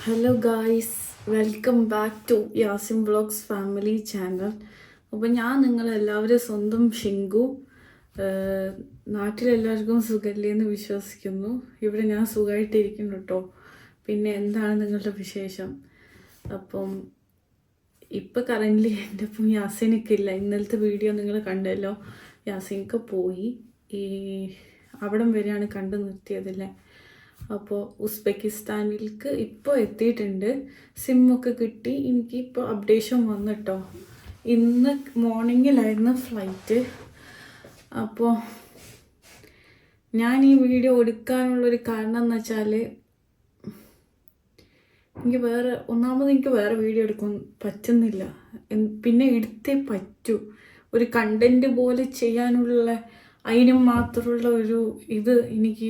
Hello guys, welcome back to Yasin vlogs family channel. അപ്പോൾ ഞാൻ നിങ്ങളെല്ലാവരും സ്വന്തം ഷിങ്കു. നാട്ടിലെല്ലാവർക്കും സുഖമല്ലേ എന്ന് വിശ്വസിക്കുന്നു. ഇവിടെ ഞാൻ സുഖമായിട്ടിരിക്കുന്നു കേട്ടോ. പിന്നെ എന്താണ് നിങ്ങളുടെ വിശേഷം? അപ്പം ഇപ്പം കറൻ്റ്ലി എൻ്റെ ഒപ്പം യാസിനിക്കില്ല. ഇന്നലത്തെ വീഡിയോ നിങ്ങൾ കണ്ടല്ലോ. യാസിനിക്ക് പോയി. അവിടം വരെയാണ് കണ്ടു നിർത്തിയതല്ലേ. അപ്പോൾ ഉസ്ബെക്കിസ്ഥാനിലേക്ക് ഇപ്പോൾ എത്തിയിട്ടുണ്ട്. സിമ്മൊക്കെ കിട്ടി. എനിക്കിപ്പോൾ അപ്ഡേഷൻ വന്നിട്ടോ. ഇന്ന് മോർണിംഗിലായിരുന്നു ഫ്ലൈറ്റ്. അപ്പോൾ ഞാൻ ഈ വീഡിയോ എടുക്കാനുള്ളൊരു കാരണം എന്ന് വെച്ചാൽ എനിക്ക് വേറെ വീഡിയോ എടുക്കാൻ പറ്റുന്നില്ല. പിന്നെ എടുത്തേ പറ്റൂ. ഒരു കണ്ടൻറ്റ് പോലെ ചെയ്യാനുള്ള അതിനും മാത്രമുള്ള ഒരു ഇത് എനിക്ക്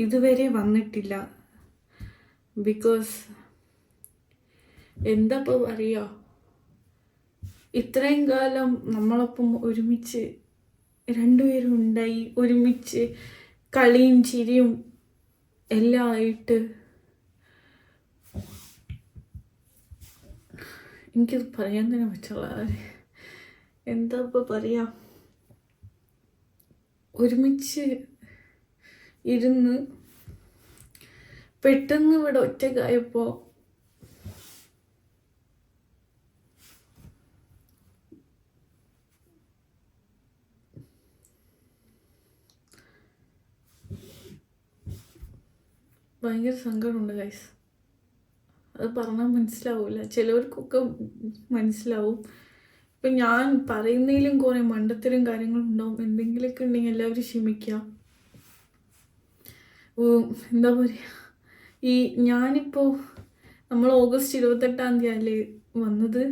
ഇതുവരെ വന്നിട്ടില്ല. ബിക്കോസ് എന്താ ഇപ്പോൾ പറയുക, ഇത്രയും കാലം നമ്മളൊപ്പം ഒരുമിച്ച് രണ്ടുപേരും ഉണ്ടായി, ഒരുമിച്ച് കളിയും ചിരിയും എല്ലാം ആയിട്ട് എനിക്കത് പറയാൻ തന്നെ പറ്റുള്ള. എന്താ ഇപ്പോൾ പറയുക, ഒരുമിച്ച് ഇരുന്ന് പെട്ടെന്ന് ഇവിടെ ഒറ്റക്കായപ്പോൾ ഭയങ്കര സങ്കടമുണ്ട് ഗൈസ്. അത് പറഞ്ഞാൽ മനസ്സിലാവില്ല, ചിലവർക്കൊക്കെ മനസ്സിലാവും. ഇപ്പം ഞാൻ പറയുന്നതിലും കുറേ മണ്ടത്തരം കാര്യങ്ങളും ഉണ്ടാവും. എന്തെങ്കിലുമൊക്കെ ഉണ്ടെങ്കിൽ എല്ലാവരും ക്ഷമിക്കുക. എന്താ പറയുക, ഞാനിപ്പോൾ നമ്മൾ ഓഗസ്റ്റ് 28 വന്നത്.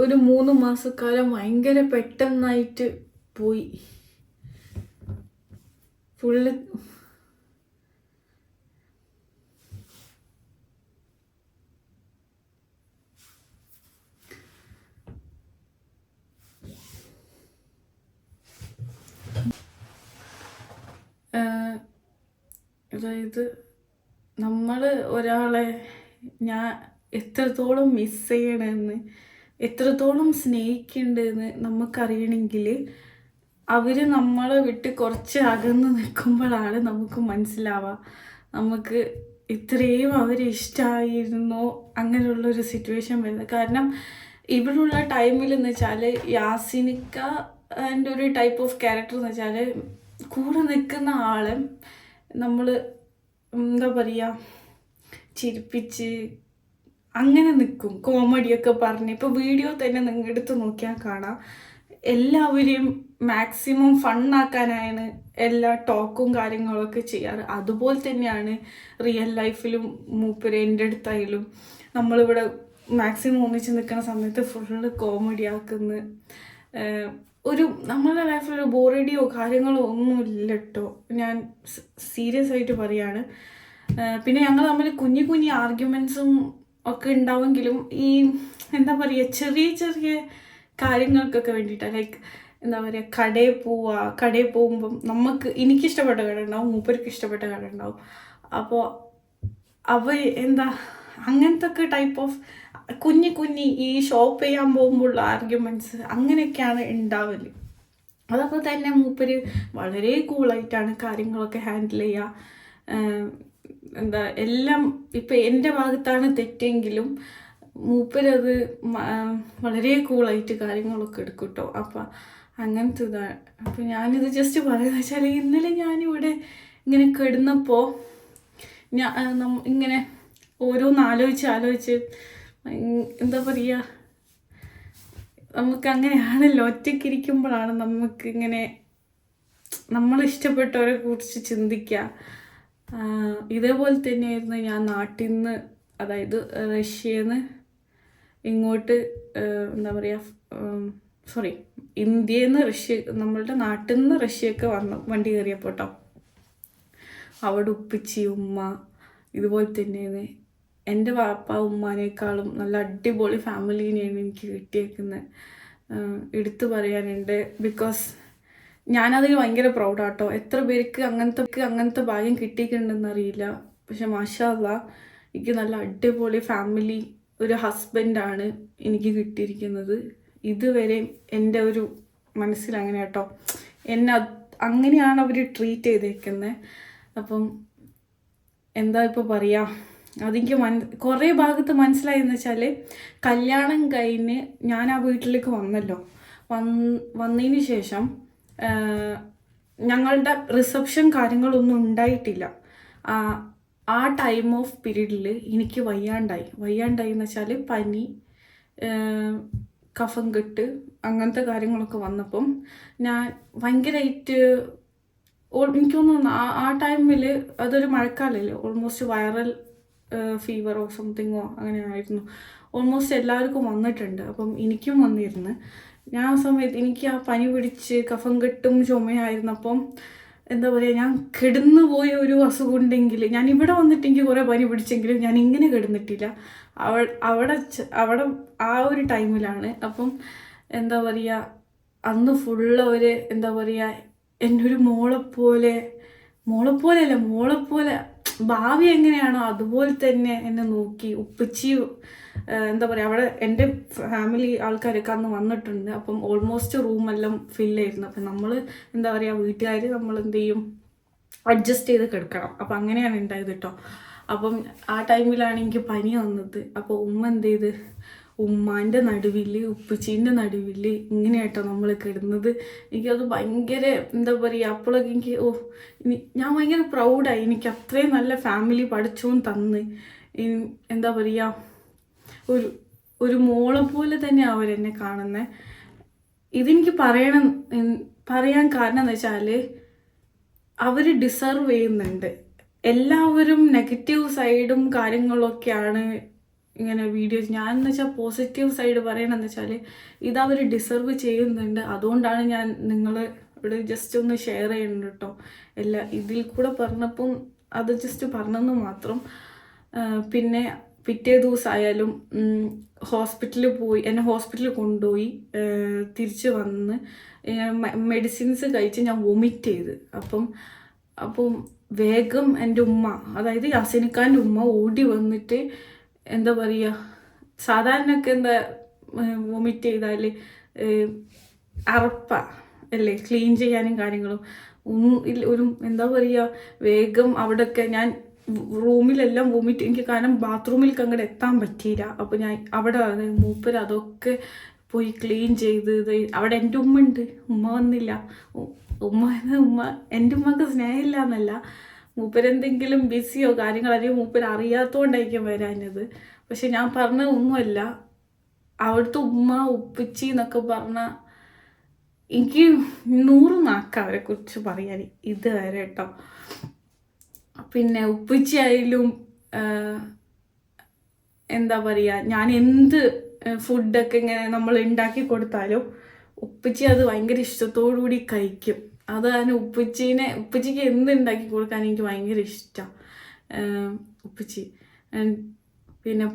ഒരു 3 മാസക്കാലം ഭയങ്കര പെട്ടെന്നായിട്ട് പോയി. ഫുള്ള് അതായത് നമ്മൾ ഒരാളെ ഞാൻ എത്രത്തോളം മിസ് ചെയ്യണമെന്ന്, എത്രത്തോളം സ്നേഹിക്കേണ്ടതെന്ന് നമുക്കറിയണമെങ്കിൽ അവർ നമ്മളെ വിട്ട് കുറച്ച് അകന്ന് നിൽക്കുമ്പോഴാണ് നമുക്ക് മനസ്സിലാവുക നമുക്ക് ഇത്രയും അവരെ ഇഷ്ടമായിരുന്നോ അങ്ങനെയുള്ളൊരു സിറ്റുവേഷൻ വരുന്നത്. കാരണം ഇവിടെയുള്ള ടൈമിൽ എന്ന് വെച്ചാൽ യാസിനിക്ക എൻ്റെ ഒരു ടൈപ്പ് ഓഫ് ക്യാരക്ടർ എന്ന് വെച്ചാൽ കൂടെ നിൽക്കുന്ന ആളെ നമ്മൾ എന്താ പറയുക, ചിരിപ്പിച്ച് അങ്ങനെ നിൽക്കും, കോമഡിയൊക്കെ പറഞ്ഞ്. ഇപ്പോൾ വീഡിയോ തന്നെ നിങ്ങൾ എടുത്ത് നോക്കിയാൽ കാണാം, എല്ലാവരെയും മാക്സിമം ഫണ്ണാക്കാനാണ് എല്ലാ ടോക്കും കാര്യങ്ങളൊക്കെ ചെയ്യാറ്. അതുപോലെ തന്നെയാണ് റിയൽ ലൈഫിലും മൂപ്പര് എൻ്റെ അടുത്തായാലും നമ്മളിവിടെ മാക്സിമം ഒന്നിച്ച് നിൽക്കുന്ന സമയത്ത് ഫുള്ള് കോമഡി ആക്കുന്ന ഒരു നമ്മളുടെ ലൈഫിലൊരു ബോറടിയോ കാര്യങ്ങളോ ഒന്നുമില്ല കേട്ടോ. ഞാൻ സീരിയസ് ആയിട്ട് പറയാണ്. പിന്നെ ഞങ്ങൾ തമ്മിൽ കുഞ്ഞു ആർഗ്യുമെൻസും ഒക്കെ ഉണ്ടാവുമെങ്കിലും ഈ എന്താ പറയുക, ചെറിയ ചെറിയ കാര്യങ്ങൾക്കൊക്കെ വേണ്ടിയിട്ടാണ്. ലൈക്ക് എന്താ പറയുക, കടയിൽ പോകുമ്പം എനിക്കിഷ്ടപ്പെട്ട കട ഉണ്ടാവും, മൂപ്പർക്ക് ഇഷ്ടപ്പെട്ട കട ഉണ്ടാവും. അപ്പോൾ എന്താ അങ്ങനത്തെ ഒക്കെ ടൈപ്പ് ഓഫ് കുഞ്ഞി ഈ ഷോപ്പ് ചെയ്യാൻ പോകുമ്പോഴുള്ള ആർഗ്യുമെൻറ്റ്സ് അങ്ങനെയൊക്കെയാണ് ഉണ്ടാവല്. അതപ്പോൾ തന്നെ മൂപ്പര് വളരെ കൂളായിട്ടാണ് കാര്യങ്ങളൊക്കെ ഹാൻഡിൽ ചെയ്യുക. എന്താ എല്ലാം ഇപ്പം എൻ്റെ ഭാഗത്താണ് തെറ്റെങ്കിലും മൂപ്പരത് വളരെ കൂളായിട്ട് കാര്യങ്ങളൊക്കെ എടുക്കും കേട്ടോ. അപ്പം അങ്ങനത്തെ ഇതാണ്. അപ്പം ഞാനിത് ജസ്റ്റ് പറയുന്നത് വെച്ചാൽ, ഇന്നലെ ഞാനിവിടെ ഇങ്ങനെ കിടന്നപ്പോൾ ഇങ്ങനെ ഓരോന്ന് ആലോചിച്ച് എന്താ പറയുക, നമുക്ക് അങ്ങനെയാണല്ലോ, ഒറ്റയ്ക്കിരിക്കുമ്പോഴാണ് നമുക്ക് ഇങ്ങനെ നമ്മളിഷ്ടപ്പെട്ടവരെ കുറിച്ച് ചിന്തിക്കുക. ഇതേപോലെ തന്നെയായിരുന്നു ഞാൻ നാട്ടിൽ നിന്ന്, അതായത് റഷ്യയിൽ നിന്ന് ഇങ്ങോട്ട് എന്താ പറയുക, ഇന്ത്യയിൽ നിന്ന് നമ്മളുടെ നാട്ടിൽ നിന്ന് റഷ്യയൊക്കെ വണ്ടി കയറിയപ്പോൾ കേട്ടോ. അവിടെ ഉപ്പിച്ചി ഉമ്മ ഇതുപോലെ തന്നെയാണ്. എൻ്റെ വാപ്പ ഉമ്മാനേക്കാളും നല്ല അടിപൊളി ഫാമിലീനെയാണ് എനിക്ക് കിട്ടിയേക്കുന്നത്. എടുത്തു പറയാനുണ്ട്. ബിക്കോസ് ഞാനതിൽ ഭയങ്കര പ്രൗഡാട്ടോ. എത്ര പേർക്ക് അങ്ങനത്തെ ഭാഗ്യം കിട്ടിയിട്ടുണ്ടെന്ന് അറിയില്ല. പക്ഷെ മാഷാ അല്ലാഹ് എനിക്ക് നല്ല അടിപൊളി ഫാമിലി ഒരു ഹസ്ബൻഡാണ് എനിക്ക് കിട്ടിയിരിക്കുന്നത്. ഇതുവരെ എൻ്റെ ഒരു മനസ്സിൽ അങ്ങനെ കേട്ടോ, എന്നെ അങ്ങനെയാണ് അവർ ട്രീറ്റ് ചെയ്തേക്കുന്നത്. അപ്പം എന്താ ഇപ്പോൾ പറയുക, അതെനിക്ക് കുറേ ഭാഗത്ത് മനസ്സിലായെന്ന് വെച്ചാൽ, കല്യാണം കഴിഞ്ഞ് ഞാൻ ആ വീട്ടിലേക്ക് വന്നല്ലോ, വന്നതിന് ശേഷം ഞങ്ങളുടെ റിസപ്ഷൻ കാര്യങ്ങളൊന്നും ഉണ്ടായിട്ടില്ല. ആ ടൈം ഓഫ് പീരീഡിൽ എനിക്ക് വയ്യാണ്ടായി എന്ന് വെച്ചാൽ പനി, കഫം കെട്ട്, അങ്ങനത്തെ കാര്യങ്ങളൊക്കെ വന്നപ്പം ഞാൻ ഭയങ്കരമായിട്ട് എനിക്ക് തോന്നുന്നു ആ ടൈമിൽ അതൊരു മഴക്കാലമല്ലേ, ഓൾമോസ്റ്റ് വൈറൽ ഫീവറോ സംതിങ്ങോ അങ്ങനെ ആയിരുന്നു. ഓൾമോസ്റ്റ് എല്ലാവർക്കും വന്നിട്ടുണ്ട്. അപ്പം എനിക്കും വന്നിരുന്നു. ഞാൻ ആ സമയത്ത് എനിക്ക് ആ പനി പിടിച്ച് കഫം കെട്ടും ചുമയായിരുന്നപ്പം എന്താ പറയുക, ഞാൻ കിടന്നു പോയ ഒരു അസുഖം ഉണ്ടെങ്കിൽ, ഞാൻ ഇവിടെ വന്നിട്ട് എനിക്ക് കുറേ പനി പിടിച്ചെങ്കിലും ഞാൻ ഇങ്ങനെ കിടന്നിട്ടില്ല. അവിടെ ആ ഒരു ടൈമിലാണ്. അപ്പം എന്താ പറയുക, അന്ന് ഫുള്ള് ഒരു എന്താ പറയുക, എൻ്റെ ഒരു മോളെപ്പോലെ ഭാവി എങ്ങനെയാണോ അതുപോലെ തന്നെ എന്നെ നോക്കി. ഉപ്പച്ചി എന്താ പറയുക, അവിടെ എൻ്റെ ഫാമിലി ആൾക്കാരൊക്കെ അന്ന് വന്നിട്ടുണ്ട്. അപ്പം ഓൾമോസ്റ്റ് റൂമെല്ലാം ഫില്ലായിരുന്നു. അപ്പം നമ്മൾ എന്താ പറയുക, വീട്ടുകാർ നമ്മൾ എന്ത് ചെയ്യും, അഡ്ജസ്റ്റ് ചെയ്ത് കിടക്കണം. അപ്പം അങ്ങനെയാണ് ഉണ്ടായത് കേട്ടോ. അപ്പം ആ ടൈമിലാണ് എനിക്ക് പനി വന്നത്. അപ്പോൾ ഉമ്മ എന്ത് ചെയ്ത്, ഉമ്മാൻ്റെ നടുവിൽ ഉപ്പച്ചീൻ്റെ നടുവിൽ ഇങ്ങനെയായിട്ടോ നമ്മൾ കിടന്നത്. എനിക്കത് ഭയങ്കര എന്താ പറയുക, അപ്പോഴൊക്കെ എനിക്ക് ഞാൻ ഭയങ്കര പ്രൗഡായി. എനിക്ക് അത്രയും നല്ല ഫാമിലി പഠിച്ചോൻ തന്ന്, എന്താ പറയുക, ഒരു മോളെ പോലെ തന്നെ അവരെന്നെ കാണുന്നത്. ഇതെനിക്ക് പറയാൻ കാരണം എന്ന് വെച്ചാൽ, അവർ ഡിസർവ് ചെയ്യുന്നുണ്ട്. എല്ലാവരും നെഗറ്റീവ് സൈഡും കാര്യങ്ങളൊക്കെയാണ് ഇങ്ങനെ വീഡിയോസ്. ഞാൻ എന്ന് വെച്ചാൽ പോസിറ്റീവ് സൈഡ് പറയണമെന്ന് വെച്ചാൽ, ഇതവർ ഡിസർവ് ചെയ്യുന്നുണ്ട്. അതുകൊണ്ടാണ് ഞാൻ നിങ്ങളോട് ജസ്റ്റ് ഒന്ന് ഷെയർ ചെയ്യുന്നുണ്ട് കേട്ടോ. ഇതിൽ കൂടെ പറഞ്ഞപ്പം അത് ജസ്റ്റ് പറഞ്ഞെന്ന് മാത്രം. പിന്നെ പിറ്റേ ദിവസമായാലും ഹോസ്പിറ്റലിൽ പോയി, എന്നെ ഹോസ്പിറ്റലിൽ കൊണ്ടുപോയി. തിരിച്ച് വന്ന് മെഡിസിൻസ് കഴിച്ച് ഞാൻ വൊമിറ്റ് ചെയ്ത്. അപ്പം വേഗം എൻ്റെ ഉമ്മ, അതായത് യാസിനിക്കാൻ്റെ ഉമ്മ ഓടി വന്നിട്ട് എന്താ പറയുക, സാധാരണയൊക്കെ എന്താ വൊമിറ്റ് ചെയ്താൽ അറപ്പ അല്ലേ, ക്ലീൻ ചെയ്യാനും കാര്യങ്ങളും ഒരു എന്താ പറയുക, വേഗം അവിടെയൊക്കെ ഞാൻ റൂമിലെല്ലാം വൊമിറ്റ്, എനിക്ക് കാരണം ബാത്റൂമിലേക്ക് അങ്ങോട്ട് എത്താൻ പറ്റിയില്ല. അപ്പോൾ ഞാൻ അവിടെ മൂപ്പര് അതൊക്കെ പോയി ക്ലീൻ ചെയ്ത് അവിടെ എൻ്റെ ഉമ്മ ഉണ്ട്. ഉമ്മ വന്നില്ല. ഉമ്മ എൻ്റെ ഉമ്മക്ക് സ്നേഹമില്ല എന്നല്ല, മൂപ്പരെന്തെങ്കിലും ബിസിയോ കാര്യങ്ങളോ അല്ലെങ്കിൽ മൂപ്പര് അറിയാത്തതുകൊണ്ടായിരിക്കും വരാഞ്ഞത്. പക്ഷെ ഞാൻ പറഞ്ഞത് ഒന്നുമല്ല, അവിടുത്തെ ഉമ്മ ഉപ്പച്ചി എന്നൊക്കെ പറഞ്ഞാൽ എനിക്ക് 100 നാക്ക അവരെ കുറിച്ച് പറയാൻ ഇതുവരെ കേട്ടോ. പിന്നെ ഉപ്പച്ചി ആയാലും എന്താ പറയുക, ഞാൻ എന്ത് ഫുഡൊക്കെ ഇങ്ങനെ നമ്മൾ ഉണ്ടാക്കി കൊടുത്താലും ഉപ്പച്ചി അത് ഭയങ്കര ഇഷ്ടത്തോടു കൂടി കഴിക്കും. അതാണ് ഉപ്പച്ചിക്ക് എന്ത് ഉണ്ടാക്കി കൊടുക്കാൻ എനിക്ക് ഭയങ്കര ഇഷ്ടമാണ് ഉപ്പച്ചി. പിന്നെ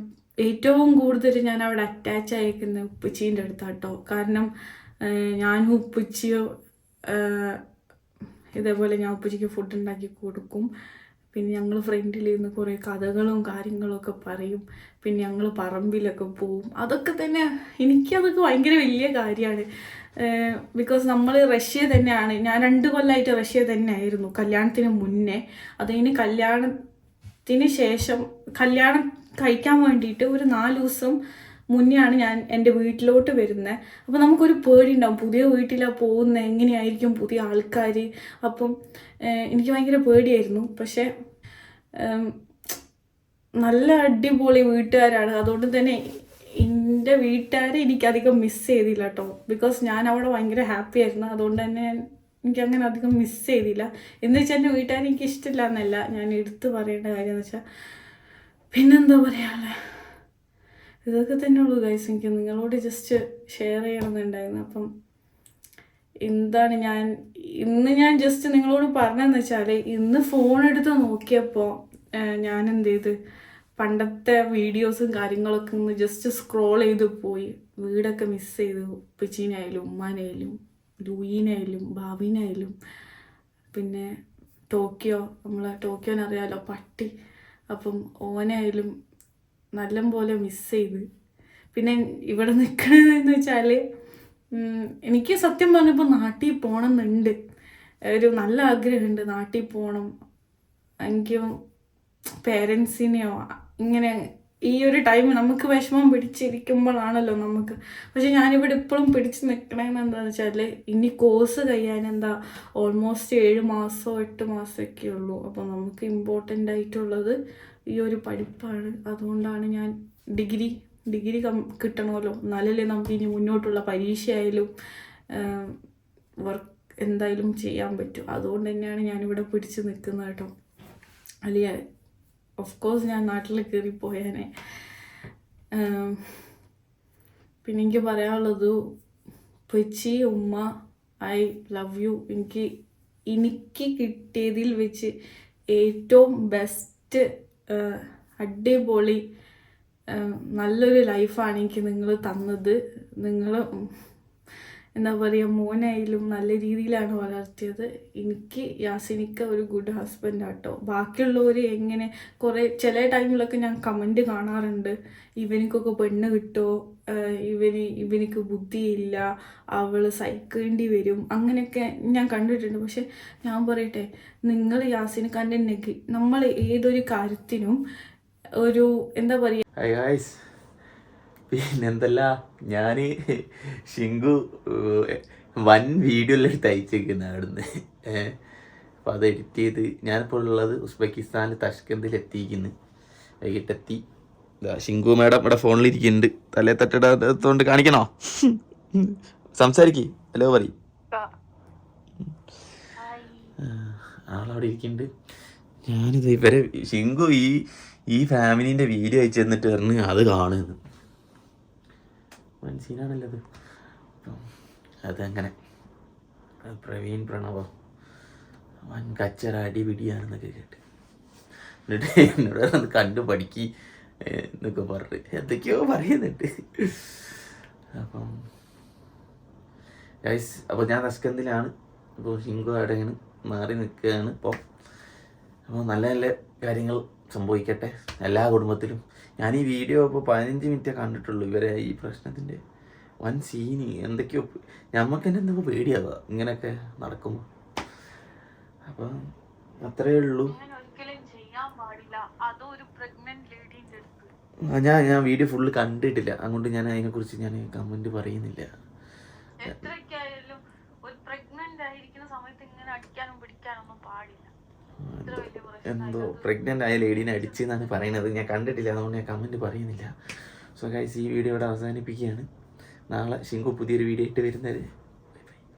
ഏറ്റവും കൂടുതൽ ഞാൻ അവിടെ അറ്റാച്ച് ആയിരിക്കുന്ന ഉപ്പച്ചീൻ്റെ അടുത്താട്ടോ. കാരണം ഞാനും ഉപ്പച്ചിയോ ഇതേപോലെ ഞാൻ ഉപ്പച്ചിക്ക് ഫുഡ് ഉണ്ടാക്കി കൊടുക്കും. പിന്നെ ഞങ്ങൾ ഫ്രണ്ടിലിരുന്ന് കുറേ കഥകളും കാര്യങ്ങളൊക്കെ പറയും. പിന്നെ ഞങ്ങൾ പറമ്പിലൊക്കെ പോവും. അതൊക്കെ തന്നെ എനിക്കതൊക്കെ ഭയങ്കര വലിയ കാര്യമാണ്. ബിക്കോസ് നമ്മൾ റഷ്യ തന്നെയാണ്, ഞാൻ 2 കൊല്ലമായിട്ട് റഷ്യ തന്നെ ആയിരുന്നു കല്യാണത്തിന് മുന്നേ. അതിന് കല്യാണത്തിന് ശേഷം, കല്യാണം കഴിക്കാൻ വേണ്ടിയിട്ട് ഒരു 4 ദിവസം മുന്നെയാണ് ഞാൻ എൻ്റെ വീട്ടിലോട്ട് വരുന്നത്. അപ്പോൾ നമുക്കൊരു പേടി ഉണ്ടാവും, പുതിയ വീട്ടിലാണ് പോകുന്നത്, എങ്ങനെയായിരിക്കും പുതിയ ആൾക്കാർ. അപ്പം എനിക്ക് ഭയങ്കര പേടിയായിരുന്നു. പക്ഷേ നല്ല അടിപൊളി വീട്ടുകാരാണ്. അതുകൊണ്ട് തന്നെ എൻ്റെ വീട്ടുകാരെ എനിക്കധികം മിസ് ചെയ്തില്ല കേട്ടോ. ബിക്കോസ് ഞാൻ അവിടെ ഭയങ്കര ഹാപ്പി ആയിരുന്നു. അതുകൊണ്ട് തന്നെ എനിക്കങ്ങനെ അധികം മിസ് ചെയ്തില്ല. എന്ന് വെച്ചാൽ എൻ്റെ വീട്ടുകാരെ എനിക്ക് ഇഷ്ടമില്ല എന്നല്ല ഞാൻ എടുത്ത് പറയേണ്ട കാര്യം എന്ന് വെച്ചാൽ. പിന്നെന്താ പറയാനുള്ളത്, ഇതൊക്കെ തന്നെ ഉള്ളൂ ഗൈസ്. എനിക്ക് നിങ്ങളോട് ജസ്റ്റ് ഷെയർ ചെയ്യണമെന്നുണ്ടായിരുന്നു. അപ്പം എന്താണ് ഇന്ന് ഞാൻ ജസ്റ്റ് നിങ്ങളോട് പറഞ്ഞതെന്ന് വെച്ചാൽ, ഇന്ന് ഫോൺ എടുത്ത് നോക്കിയപ്പോൾ ഞാൻ എന്ത് ചെയ്ത്, പണ്ടത്തെ വീഡിയോസും കാര്യങ്ങളൊക്കെ ഒന്ന് ജസ്റ്റ് സ്ക്രോൾ ചെയ്ത് പോയി. വീടൊക്കെ മിസ് ചെയ്തു. ഉപ്പച്ചീനായാലും ഉമ്മാനായാലും ലൂയിനായാലും ഭാവിനായാലും പിന്നെ ടോക്കിയോനറിയാലോ, പട്ടി, അപ്പം ഓനായാലും നല്ലപോലെ മിസ് ചെയ്ത്. പിന്നെ ഇവിടെ നിൽക്കണതെന്ന് വെച്ചാൽ എനിക്ക് സത്യം പറഞ്ഞപ്പോൾ നാട്ടിൽ പോകണം എന്നുണ്ട്, ഒരു നല്ല ആഗ്രഹമുണ്ട് നാട്ടിൽ പോകണം. എനിക്കും പേരൻസിനെയോ ഇങ്ങനെ ഈ ഒരു ടൈം നമുക്ക് വിഷമം പിടിച്ചിരിക്കുമ്പോഴാണല്ലോ നമുക്ക്. പക്ഷെ ഞാനിവിടെ ഇപ്പോഴും പിടിച്ച് നിൽക്കണമെന്ന് എന്താണെന്ന് വെച്ചാൽ ഇനി കോഴ്സ് കഴിയാൻ എന്താ ഓൾമോസ്റ്റ് 7 മാസമോ 8 മാസമൊക്കെ ഉള്ളൂ. അപ്പോൾ നമുക്ക് ഇമ്പോർട്ടൻ്റ് ആയിട്ടുള്ളത് ഈ ഒരു പഠിപ്പാണ്. അതുകൊണ്ടാണ് ഞാൻ ഡിഗ്രി കിട്ടണമല്ലോ, എന്നാലല്ലേ നമുക്ക് ഇനി മുന്നോട്ടുള്ള പരീക്ഷയായാലും വർക്ക് എന്തായാലും ചെയ്യാൻ പറ്റും. അതുകൊണ്ട് തന്നെയാണ് ഞാനിവിടെ പിടിച്ച് നിൽക്കുന്നത് കേട്ടോ. അല്ലെങ്കിൽ ഓഫ് കോഴ്സ് ഞാൻ നാട്ടിൽ കയറിപ്പോയേനെ. പിന്നെ എനിക്ക് പറയാനുള്ളത്, കൊച്ചി ഉമ്മ ഐ ലവ് യു. എനിക്ക് കിട്ടിയതിൽ വെച്ച് ഏറ്റവും ബെസ്റ്റ് അടിപൊളി നല്ലൊരു ലൈഫാണ് എനിക്ക് നിങ്ങൾ തന്നത്. നിങ്ങൾ എന്താ പറയുക, മോനായാലും നല്ല രീതിയിലാണ് വളർത്തിയത്. എനിക്ക് യാസിനിക്ക ഒരു ഗുഡ് ഹസ്ബൻഡ് ആട്ടോ. ബാക്കിയുള്ളവർ എങ്ങനെ ചില ടൈമിലൊക്കെ ഞാൻ കമൻറ്റ് കാണാറുണ്ട്, ഇവനിക്കൊക്കെ പെണ്ണ് കിട്ടുമോ, ഇവനിക്ക് ബുദ്ധിയില്ല, അവൾ സഹിക്കേണ്ടി വരും, അങ്ങനെയൊക്കെ ഞാൻ കണ്ടിട്ടുണ്ട്. പക്ഷെ ഞാൻ പറയട്ടെ, നിങ്ങൾ യാസിനിക്കാൻ്റെ നമ്മൾ ഏതൊരു കാര്യത്തിനും ഒരു എന്താ പറയുക. പിന്നെന്തല്ല, ഞാൻ ഷിങ്കു വൻ വീഡിയോ എല്ലാം എടുത്ത് അയച്ചേക്കുന്ന അവിടുന്ന്. അപ്പോൾ അത് എഡിറ്റ് ചെയ്ത് ഞാനിപ്പോൾ ഉള്ളത് ഉസ്ബെക്കിസ്ഥാനിൽ തഷ്കന്തിൽ എത്തിയിരിക്കുന്നു. വൈകിട്ടെത്തി. ഷിങ്കു മാഡം ഇവിടെ ഫോണിലിരിക്കുന്നുണ്ട്. തലേ തട്ടിടത്തോണ്ട് കാണിക്കണോ? സംസാരിക്കേ, ഹലോ പറയും. ആളവിടെ ഇരിക്കുന്നുണ്ട്. ഞാനിത് ഇവരെ ഷിങ്കു ഈ ഫാമിലീൻ്റെ വീഡിയോ അയച്ചു തന്നിട്ട് പറഞ്ഞ് അത് കാണുന്നു. മനസ്സിലാണല്ലത്. അതങ്ങനെ പ്രവീൺ പ്രണവോ വൻ കച്ചറ അടിപിടിയാണെന്നൊക്കെ കേട്ട്, എന്നിട്ട് എന്നോട് അത് കണ്ടു പഠിക്കി എന്നൊക്കെ പറഞ്ഞ് എന്തൊക്കെയോ പറയുന്നുണ്ട്. അപ്പം ഗൈസ്, അപ്പോൾ ഞാൻ തഷ്കന്തിലാണ്. അപ്പോൾ ഷിങ്കു അവിടെയാണ് മാറി നിൽക്കുകയാണ് ഇപ്പോൾ. അപ്പോൾ നല്ല നല്ല കാര്യങ്ങൾ സംഭവിക്കട്ടെ എല്ലാ കുടുംബത്തിലും. ഞാൻ ഈ വീഡിയോ ഇപ്പോൾ 15 മിനിറ്റേ കണ്ടിട്ടുള്ളൂ. ഇവരെ ഈ പ്രശ്നത്തിൻ്റെ വൻ സീന് എന്തൊക്കെയോ നമുക്ക് തന്നെ എന്തൊക്കെ പേടിയാവുക ഇങ്ങനെയൊക്കെ നടക്കുമ്പോൾ. അപ്പം അത്രയേ ഉള്ളൂ. ഞാൻ വീഡിയോ ഫുള്ള് കണ്ടിട്ടില്ല, അതുകൊണ്ട് ഞാൻ അതിനെക്കുറിച്ച് ഞാൻ കമൻറ്റ് പറയുന്നില്ല. എന്തോ പ്രഗ്നൻ്റ് ആയ ലേഡീനെ അടിച്ചെന്നാണ് പറയുന്നത്. ഞാൻ കണ്ടിട്ടില്ല, അതുകൊണ്ട് ഞാൻ കമൻറ്റ് പറയുന്നില്ല. സോ ഗൈസ്, ഈ വീഡിയോ ഇവിടെ അവസാനിപ്പിക്കുകയാണ്. നാളെ ഷിങ്കു പുതിയൊരു വീഡിയോ ആയിട്ട് വരുന്നത്.